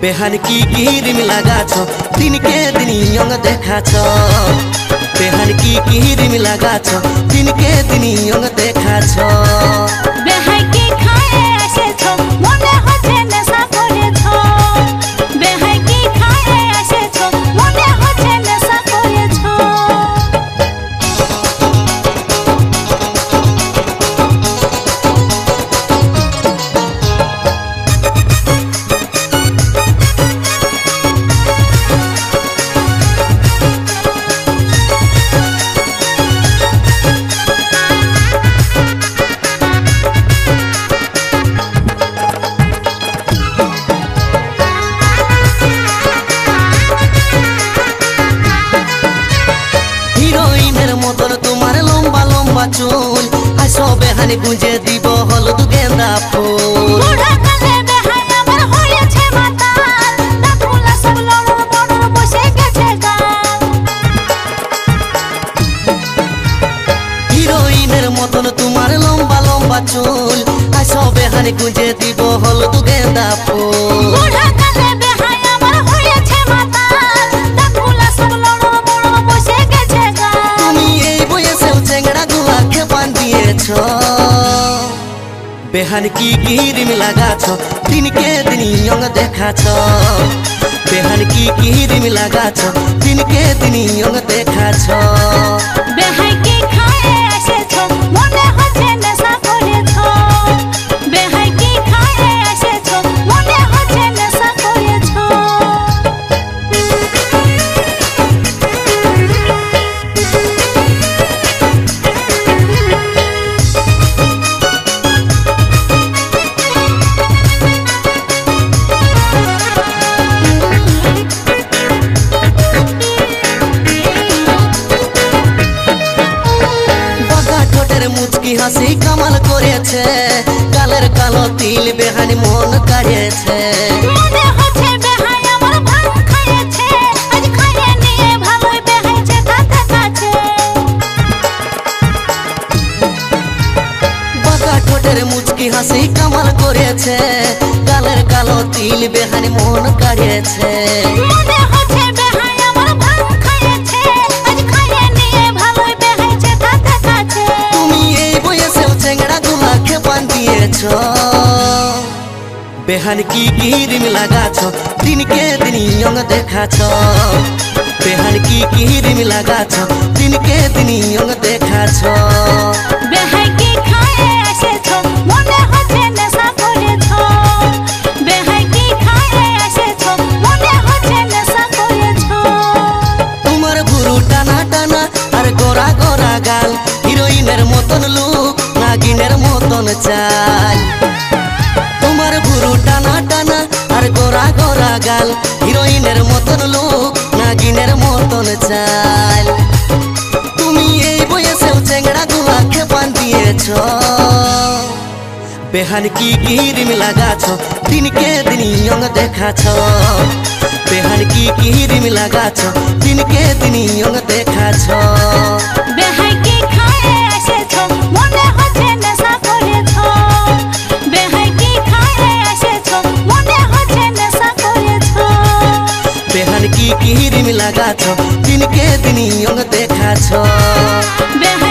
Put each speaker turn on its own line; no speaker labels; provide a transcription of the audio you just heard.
बेहान की क्रीम लगाछ दिन के दिन यंग देखाछ बेहान की क्रीम लगाछ दिन के दिन यंग देखाछ
बेहाई के खाए एसेछो मने होछे नेशा करेछो बेहाई के खाए एसेछो मने होछे नेशा करेछो
चूल आसो बेहानी गुंजे दीब हलुद गेंदा फूल
बुढ़ा काले बेहाई आमार होयेछे माताल दातुला सब लड़र बड़र बसे गेछे गाल
हिरोइनेर मतन तुम्हार लम्बा लम्बा चूल आसो बेहानी गुंजे दीब हलुद गेंदा फूल
बुढ़ा काले बेहाई आमार होयेछे माताल दातुला सब लड़र बड़र बसे गेछे गाल
तुमी এই বয়সেও চেংড়া গুলাকে বান্ধিয়েছ बेहान की क्रीम लगाछ दिन के दिन यंग देखाछ बेहान की क्रीम लगाछ दिन के दिन यंग देखाछ
बेहाई के खाए एसेछो मने होछे नेशा करेछो बेहाई के खाए एसेछो मने होछे नेशा करेछो
मुचकी हासि कमाल करेছে গালের কালো তিল বেহানি মন কাড়েছে
মনে হচ্ছে বেহাই আমার ভাঙ খাইয়েছে আজ খাইয়ে নিয়ে ভালোই বেহাইছে কাছে কাছে
বাঁকা ঠোঁটের মুচকি হাসি কামাল করেছে গালের কালো তিল বেহানি মন কাড়েছে
মনে হচ্ছে বেহাই আমার ভাঙ খাইয়েছে আজ খাইয়ে নিয়ে ভালোই বেহাইছে কাছে কাছে
তুমি এই বয়সেও চেংড়া গুলাকে বান্ধিয়েছ बेहान की क्रीम लगाछ दिन के दिन यंग देखाछ बेहान की क्रीम लगाछ दिन के दिन यंग देखाछ
बेहाई के खाए एसेछो मने होछे नेशा करेछो बेहाई के खाए एसेछो मने होछे नेशा करेछो
तुम्हार भुरु टाना टाना और गोरा गोरा गाल हिरोइनेर मतन लुक नागिनेर मतन चाल तुम्हार भुरु टाना टाना और गोरा गोरा गाल हिरोइनेर मतन लुक नागिनेर मतन चाल तुमी এই বয়সেও চেংড়া গুলাকে বান্ধিয়েছ बेहान की क्रीम लगाछ दिन के दिन यंग देखाछ बेहान की क्रीम लगाछ दिन के दिन यंग देखाछ
बेहाई के खाए एसेछो मने होछे नेशा करेछो बेहाई के खाए एसेछो मने होछे नेशा करेछो
बेहान की क्रीम लगाछ दिन के दिन यंग देखाछ
बेहाई